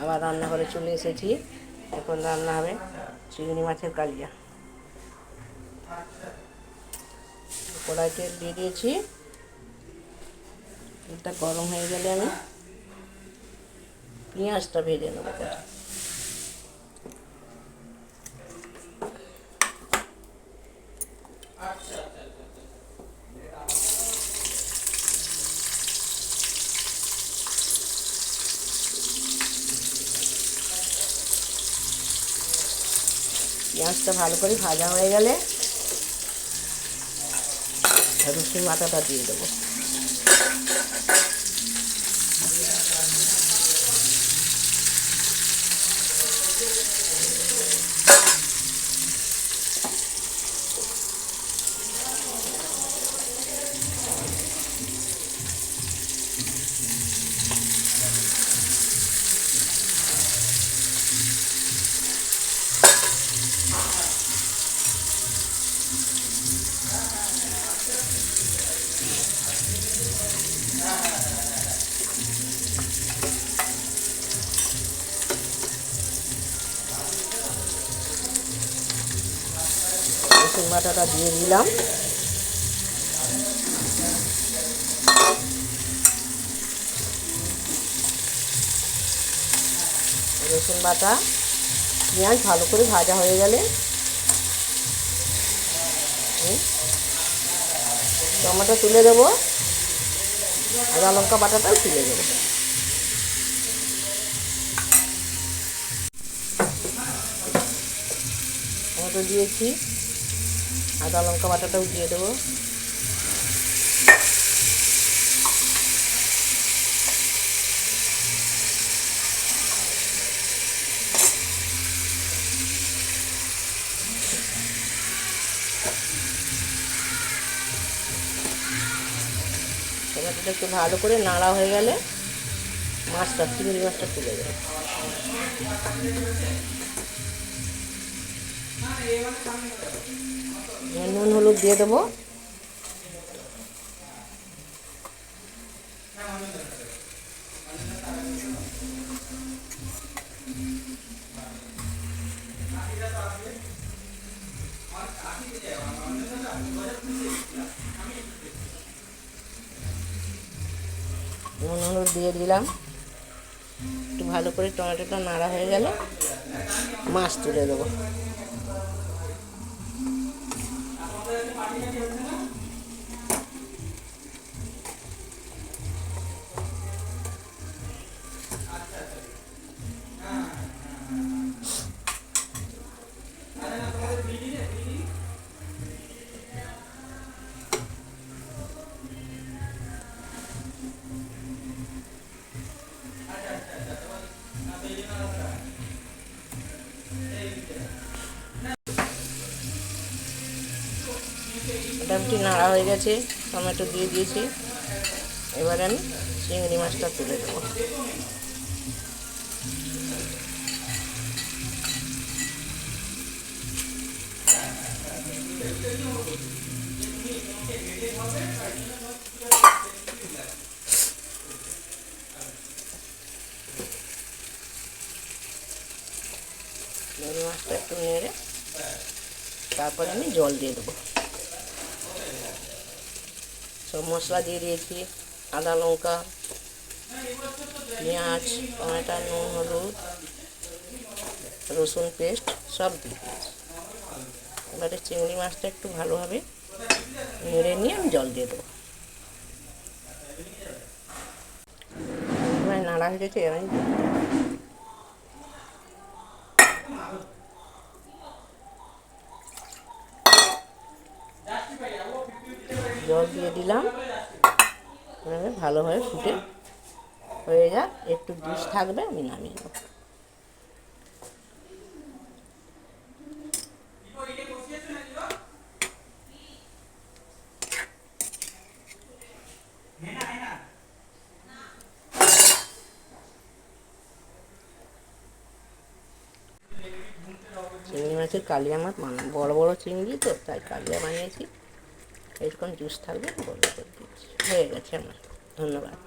আবার রান্নাঘরে চলে এসেছি। এখন রান্না হবে চিংড়ি মাছের কালিয়া। কড়াই তেল দিয়ে দিয়েছি। তেলটা গরম হয়ে গেলে আমি পেঁয়াজটা ভেজে নেবো। পেঁয়াজটা ভালো করে ভাজা হয়ে গেলে রসুন বাটাটা দিয়ে দেবো। রসুন বাটাটা দিয়ে দিলাম। রসুন বাটা পেঁয়াজ ভালো করে ভাজা হয়ে গেলে টমেটো তুলে দেবো, আদা লঙ্কা বাটাটাও তুলে দেবো। টমেটো দিয়েছি, আদা লঙ্কা বাটাটাও দিয়ে দেবো। টমেটোটা একটু ভালো করে নাড়া হয়ে গেলে চিংড়ি মাছটা তুলে দেবো। নুন হলুদ দিয়ে দেবো। নুন হলুদ দিয়ে দিলাম। একটু ভালো করে টমেটোটা নাড়া হয়ে গেলে মাছ তুলে দেবো। মোটামুটি নাড়া হয়ে গেছে, টমেটো দিয়ে দিয়েছি। এবার আমি চিংড়ি মাছটা তুলে দেবো। চিংড়ি মাছটা একটু নেড়ে তারপরে আমি জল দিয়ে দেবো। সব মশলা দিয়ে দিয়েছি, আদা লঙ্কা পেঁয়াজ টমেটো নুন হলুদ রসুন পেস্ট সব দিয়ে দিয়েছি। এবারে চিংড়ি মাছটা একটু ভালোভাবে নেড়ে নিয়ে আমি জল দিয়ে দেবো। এবার নাড়া হয়ে গেছে, আমি জল দিয়ে দিলাম। ভালোভাবে ফুটে হয়ে যাক, একটু জুস থাকবে, আমি নামিয়ে দেবো। চিংড়ি মাছের কালিয়া মাছ বড় বড় চিংড়ি তো, তাই কালিয়া বানিয়েছি। এরকম জুস থাকবে বলে দিচ্ছি। হয়ে গেছে আমার। ধন্যবাদ।